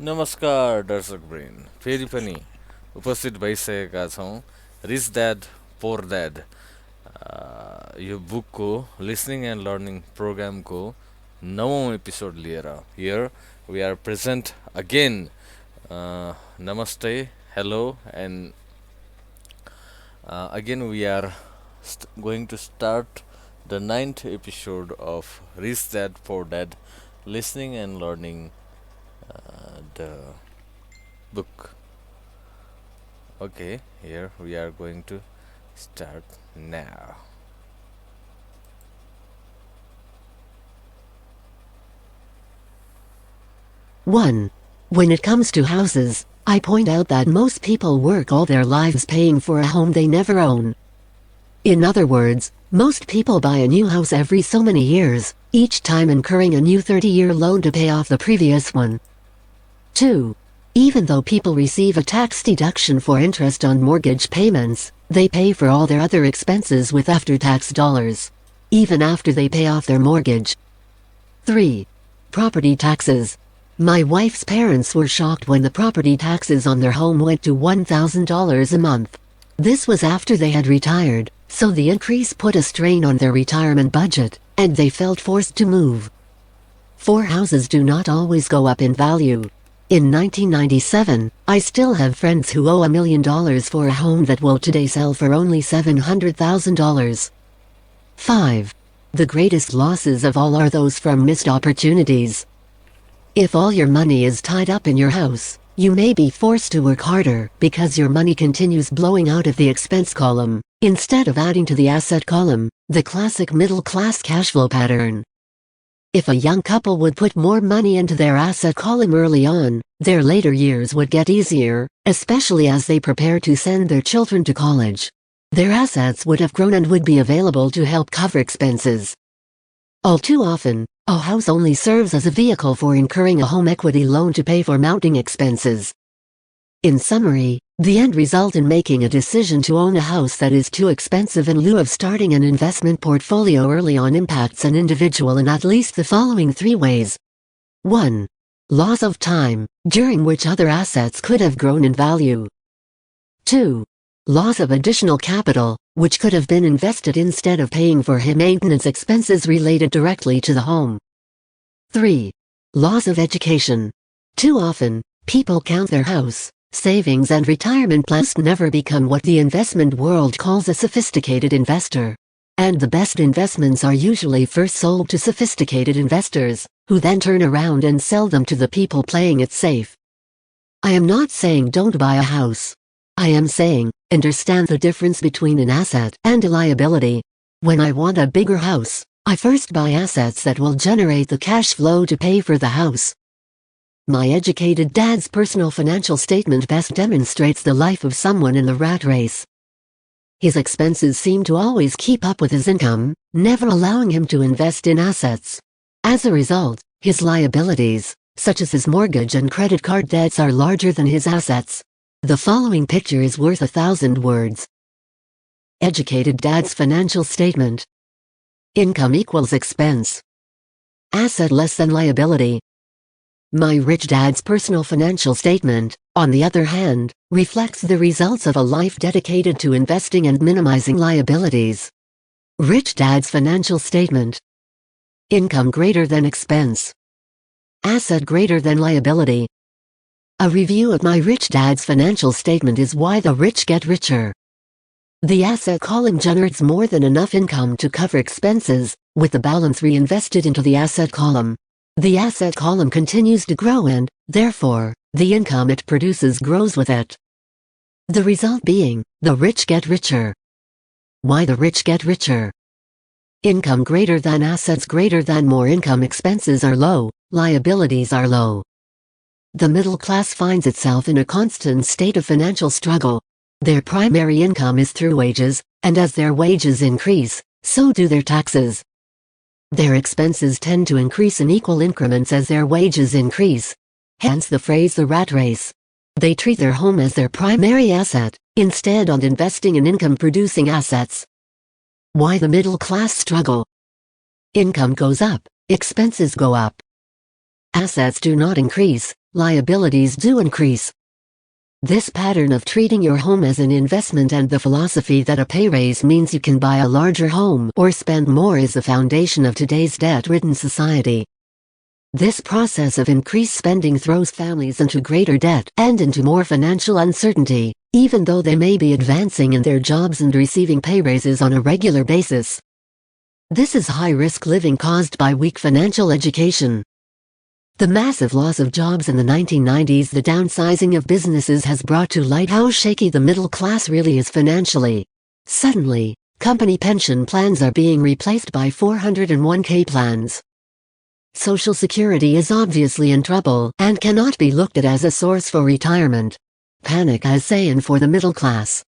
नमस्कार दर्शकवृन्द फेरि पनि उपस्थित भइसकेका छौँ रिच ड्याड पोर ड्याड यो बुकको लिसनिङ एन्ड लर्निङ प्रोग्रामको 9औं एपिसोड लिएर here we are present again नमस्ते hello and again we are going to start the ninth episode of Rich Dad Poor Dad listening and learning the book. Okay, here we are going to start now. One. When it comes to houses, I point out that most people work all their lives paying for a home they never own. In other words, most people buy a new house every so many years, each time incurring a new 30-year loan to pay off the previous one. 2. Even though people receive a tax deduction for interest on mortgage payments, they pay for all their other expenses with after-tax dollars, even after they pay off their mortgage. 3. Property taxes. My wife's parents were shocked when the property taxes on their home went to $1,000 a month. This was after they had retired, so the increase put a strain on their retirement budget, and they felt forced to move. 4. Houses do not always go up in value. In 1997, I still have friends who owe $1 million for a home that will today sell for only $700,000. 5. The greatest losses of all are those from missed opportunities. If all your money is tied up in your house, you may be forced to work harder because your money continues blowing out of the expense column, instead of adding to the asset column, the classic middle-class cash flow pattern. If a young couple would put more money into their asset column early on, their later years would get easier, especially as they prepare to send their children to college. Their assets would have grown and would be available to help cover expenses. All too often, a house only serves as a vehicle for incurring a home equity loan to pay for mounting expenses. In summary, the end result in making a decision to own a house that is too expensive in lieu of starting an investment portfolio early on impacts an individual in at least the following 3 ways. 1. Loss of time, during which other assets could have grown in value. 2. Loss of additional capital, which could have been invested instead of paying for maintenance expenses related directly to the home. 3. Loss of education. Too often, people count their house, savings and retirement plans never become what the investment world calls a sophisticated investor. And the best investments are usually first sold to sophisticated investors, who then turn around and sell them to the people playing it safe. I am not saying don't buy a house. I am saying, understand the difference between an asset and a liability. When I want a bigger house, I first buy assets that will generate the cash flow to pay for the house. My educated dad's personal financial statement best demonstrates the life of someone in the rat race. His expenses seem to always keep up with his income, never allowing him to invest in assets. As a result, his liabilities, such as his mortgage and credit card debts, are larger than his assets. The following picture is worth 1,000 words. Educated dad's financial statement. Income equals expense. Asset less than liability. My rich dad's personal financial statement, on the other hand, reflects the results of a life dedicated to investing and minimizing liabilities. Rich dad's financial statement. Income greater than expense. Asset greater than liability. A review of my rich dad's financial statement is why the rich get richer. The asset column generates more than enough income to cover expenses, with the balance reinvested into the asset column. The asset column continues to grow and, therefore, the income it produces grows with it. The result being, the rich get richer. Why the rich get richer? Income greater than assets greater than more income expenses are low, liabilities are low. The middle class finds itself in a constant state of financial struggle. Their primary income is through wages, and as their wages increase, so do their taxes. Their expenses tend to increase in equal increments as their wages increase. Hence the phrase the rat race. They treat their home as their primary asset, instead of investing in income-producing assets. Why the middle class struggle? Income goes up, expenses go up. Assets do not increase, liabilities do increase. This pattern of treating your home as an investment and the philosophy that a pay raise means you can buy a larger home or spend more is the foundation of today's debt-ridden society. This process of increased spending throws families into greater debt and into more financial uncertainty, even though they may be advancing in their jobs and receiving pay raises on a regular basis. This is high-risk living caused by weak financial education. The massive loss of jobs in the 1990s, the downsizing of businesses has brought to light how shaky the middle class really is financially. Suddenly, company pension plans are being replaced by 401k plans. Social Security is obviously in trouble and cannot be looked at as a source for retirement. Panic has set in for the middle class.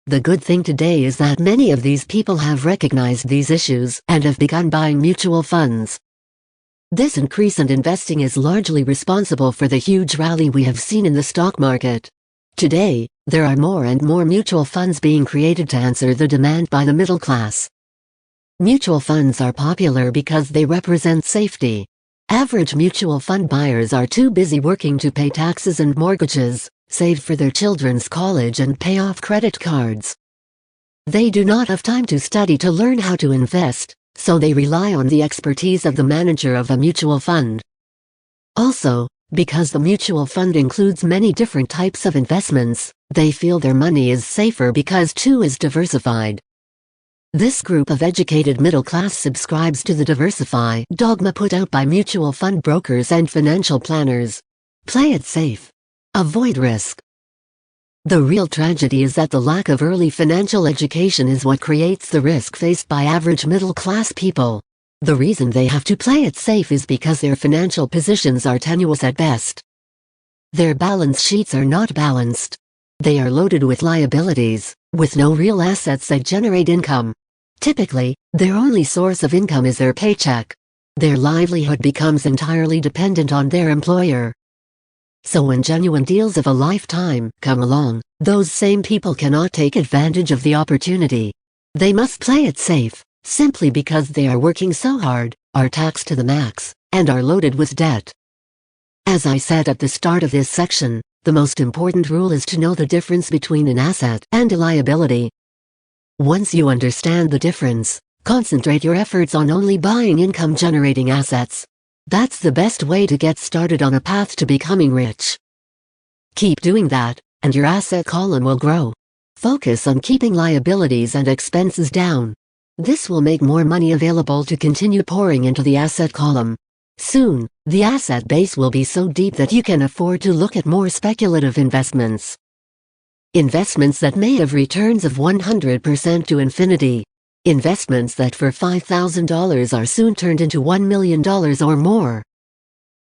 The good thing today is that many of these people have recognized these issues and have begun buying mutual funds. This increase in investing is largely responsible for the huge rally we have seen in the stock market. Today, there are more and more mutual funds being created to answer the demand by the middle class. Mutual funds are popular because they represent safety. Average mutual fund buyers are too busy working to pay taxes and mortgages, save for their children's college and pay off credit cards. They do not have time to study to learn how to invest, so they rely on the expertise of the manager of a mutual fund. Also, because the mutual fund includes many different types of investments, they feel their money is safer because too is diversified. This group of educated middle class subscribes to the diversify dogma put out by mutual fund brokers and financial planners. Play it safe. Avoid risk. The real tragedy is that the lack of early financial education is what creates the risk faced by average middle-class people. The reason they have to play it safe is because their financial positions are tenuous at best. Their balance sheets are not balanced. They are loaded with liabilities, with no real assets that generate income. Typically, their only source of income is their paycheck. Their livelihood becomes entirely dependent on their employer. So when genuine deals of a lifetime come along, those same people cannot take advantage of the opportunity. They must play it safe, simply because they are working so hard, are taxed to the max, and are loaded with debt. As I said at the start of this section, the most important rule is to know the difference between an asset and a liability. Once you understand the difference, concentrate your efforts on only buying income-generating assets. That's the best way to get started on a path to becoming rich. Keep doing that, and your asset column will grow. Focus on keeping liabilities and expenses down. This will make more money available to continue pouring into the asset column. Soon, the asset base will be so deep that you can afford to look at more speculative investments. Investments that may have returns of 100% to infinity. Investments that for $5,000 are soon turned into $1 million or more.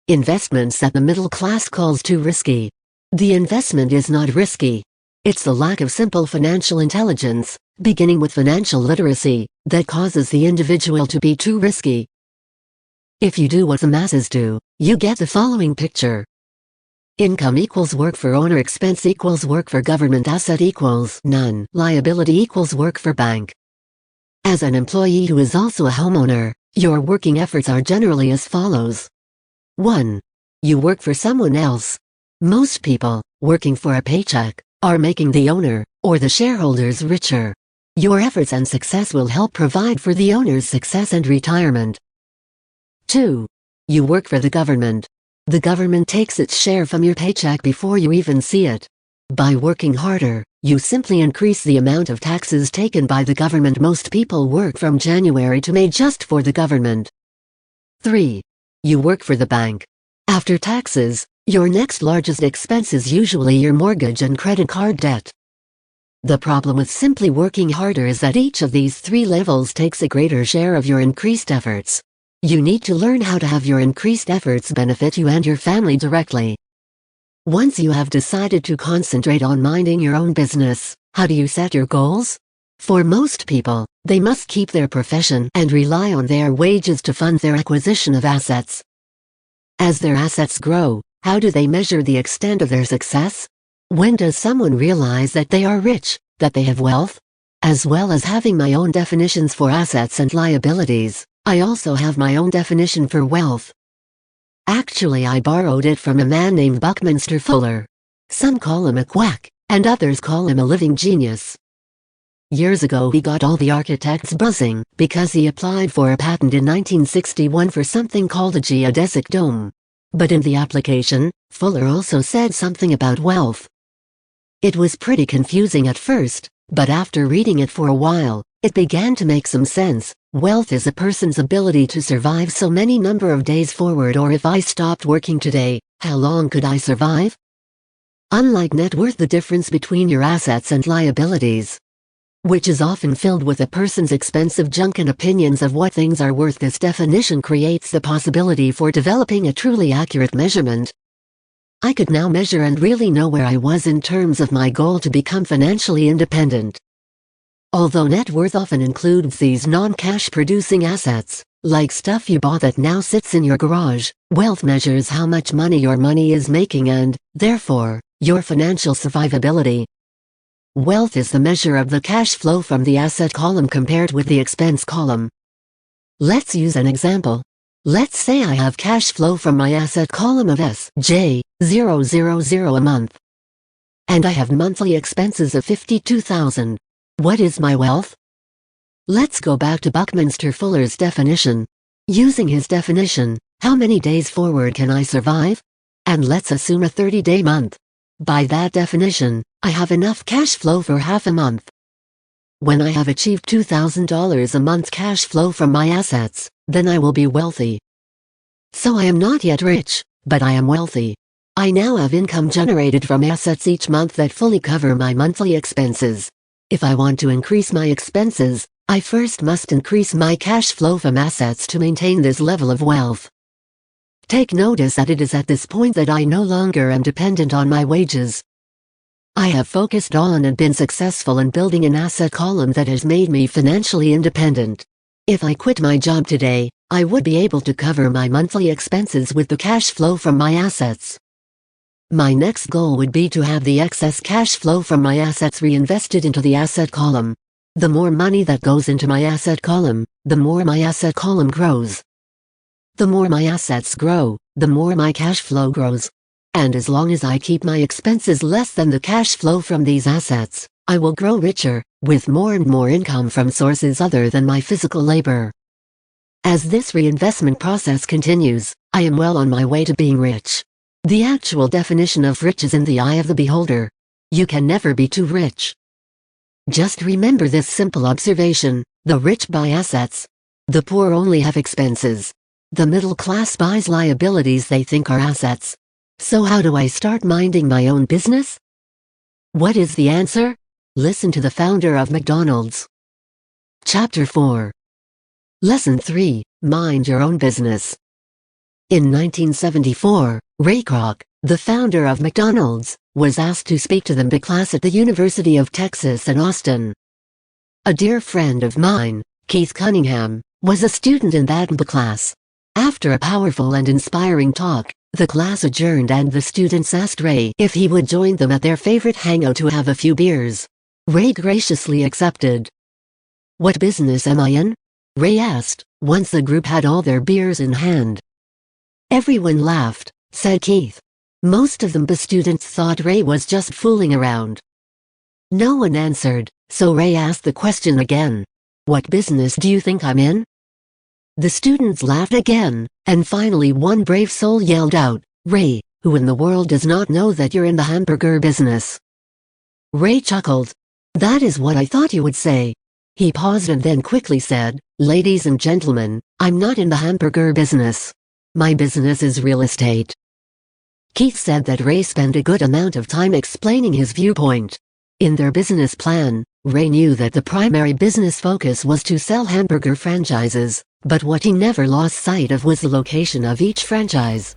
Investments that the middle class calls too risky. The investment is not risky. It's the lack of simple financial intelligence, beginning with financial literacy, that causes the individual to be too risky. If you do what the masses do, you get the following picture. Income equals work for owner, expense equals work for government, asset equals none, liability equals work for bank. As an employee who is also a homeowner, your working efforts are generally as follows. 1. You work for someone else. Most people, working for a paycheck, are making the owner, or the shareholders, richer. Your efforts and success will help provide for the owner's success and retirement. 2. You work for the government. The government takes its share from your paycheck before you even see it. By working harder, you simply increase the amount of taxes taken by the government. Most people work from January to May just for the government. 3. You work for the bank. After taxes, your next largest expense is usually your mortgage and credit card debt. The problem with simply working harder is that each of these three levels takes a greater share of your increased efforts. You need to learn how to have your increased efforts benefit you and your family directly. Once you have decided to concentrate on minding your own business, how do you set your goals? For most people, they must keep their profession and rely on their wages to fund their acquisition of assets. As their assets grow, how do they measure the extent of their success? When does someone realize that they are rich, that they have wealth? As well as having my own definitions for assets and liabilities, I also have my own definition for wealth. Actually, I borrowed it from a man named Buckminster Fuller. Some call him a quack, and others call him a living genius. Years ago he got all the architects buzzing because he applied for a patent in 1961 for something called a geodesic dome. But in the application, Fuller also said something about wealth. It was pretty confusing at first, but after reading it for a while, it began to make some sense. Wealth is a person's ability to survive so many number of days forward, or if I stopped working today, how long could I survive? Unlike net worth, the difference between your assets and liabilities, which is often filled with a person's expensive junk and opinions of what things are worth, this definition creates the possibility for developing a truly accurate measurement. I could now measure and really know where I was in terms of my goal to become financially independent. Although net worth often includes these non-cash producing assets, like stuff you bought that now sits in your garage, wealth measures how much money your money is making and, therefore, your financial survivability. Wealth is the measure of the cash flow from the asset column compared with the expense column. Let's use an example. Let's say I have cash flow from my asset column of Sj000 a month. And I have monthly expenses of $52,000. What is my wealth? Let's go back to Buckminster Fuller's definition. Using his definition, how many days forward can I survive? And let's assume a 30-day month. By that definition, I have enough cash flow for half a month. When I have achieved $2,000 a month cash flow from my assets, then I will be wealthy. So I am not yet rich, but I am wealthy. I now have income generated from assets each month that fully cover my monthly expenses. If I want to increase my expenses, I first must increase my cash flow from assets to maintain this level of wealth. Take notice that it is at this point that I no longer am dependent on my wages. I have focused on and been successful in building an asset column that has made me financially independent. If I quit my job today, I would be able to cover my monthly expenses with the cash flow from my assets. My next goal would be to have the excess cash flow from my assets reinvested into the asset column. The more money that goes into my asset column, the more my asset column grows. The more my assets grow, the more my cash flow grows. And as long as I keep my expenses less than the cash flow from these assets, I will grow richer, with more and more income from sources other than my physical labor. As this reinvestment process continues, I am well on my way to being rich. The actual definition of rich is in the eye of the beholder. You can never be too rich. Just remember this simple observation: the rich buy assets. The poor only have expenses. The middle class buys liabilities they think are assets. So how do I start minding my own business? What is the answer? Listen to the founder of McDonald's. Chapter 4. Lesson 3, Mind Your Own Business. In 1974, Ray Kroc, the founder of McDonald's, was asked to speak to the MBA class at the University of Texas in Austin. A dear friend of mine, Keith Cunningham, was a student in that MBA class. After a powerful and inspiring talk, the class adjourned and the students asked Ray if he would join them at their favorite hangout to have a few beers. Ray graciously accepted. "What business am I in?" Ray asked, once the group had all their beers in hand. Everyone laughed, said Keith. Most of the students thought Ray was just fooling around. No one answered, so Ray asked the question again. "What business do you think I'm in?" The students laughed again, and finally one brave soul yelled out, "Ray, who in the world does not know that you're in the hamburger business?" Ray chuckled. "That is what I thought you would say." He paused and then quickly said, "Ladies and gentlemen, I'm not in the hamburger business. My business is real estate." Keith said that Ray spent a good amount of time explaining his viewpoint. In their business plan, Ray knew that the primary business focus was to sell hamburger franchises, but what he never lost sight of was the location of each franchise.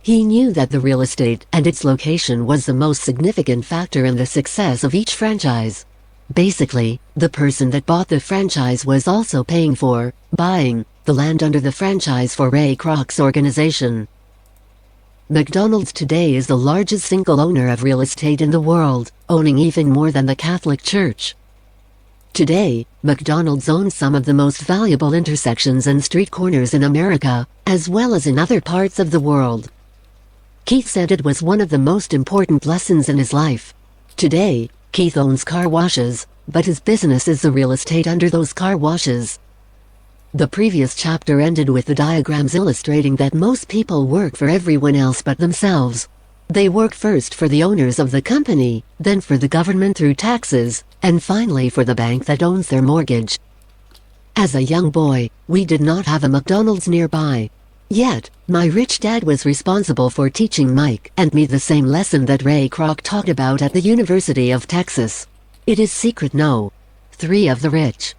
He knew that the real estate and its location was the most significant factor in the success of each franchise. Basically, the person that bought the franchise was also paying for, buying, the land under the franchise for Ray Kroc's organization. McDonald's today is the largest single owner of real estate in the world, owning even more than the Catholic Church. Today, McDonald's owns some of the most valuable intersections and street corners in America, as well as in other parts of the world. Keith said it was one of the most important lessons in his life. Today, Keith owns car washes, but his business is the real estate under those car washes. The previous chapter ended with the diagrams illustrating that most people work for everyone else but themselves. They work first for the owners of the company, then for the government through taxes, and finally for the bank that owns their mortgage. As a young boy, we did not have a McDonald's nearby. Yet, my rich dad was responsible for teaching Mike and me the same lesson that Ray Kroc taught about at the University of Texas. It is secret no. 3 of the rich.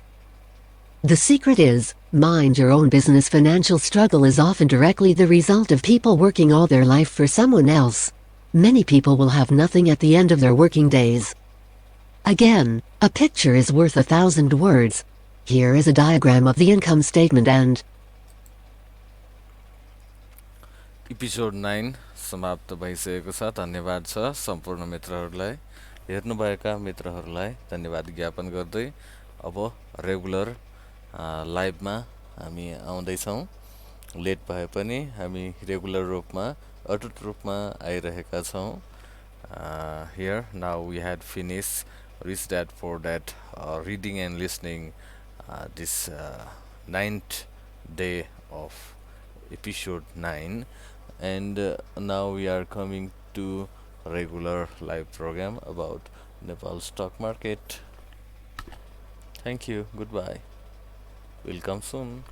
The secret is, mind your own business. Financial struggle is often directly the result of people working all their life for someone else. Many people will have nothing at the end of their working days. Again, a picture is worth 1,000 words. Here is a diagram of the income statement and episode 9 समाप्त भइसकेको छ। धन्यवाद छ सम्पूर्ण मित्रहरूलाई, हेर्नुभएका मित्रहरूलाई धन्यवाद ज्ञापन गर्दै अब रेगुलर लाइभमा हामी आउँदैछौँ। लेट भए पनि हामी रेगुलर रूपमा अटुट रूपमा आइरहेका छौँ। Here now we had finished Rich Dad Poor Dad reading and listening this 9th day of episode 9, and now we are coming to regular live program about Nepal stock market. Thank you. Goodbye. We'll come soon.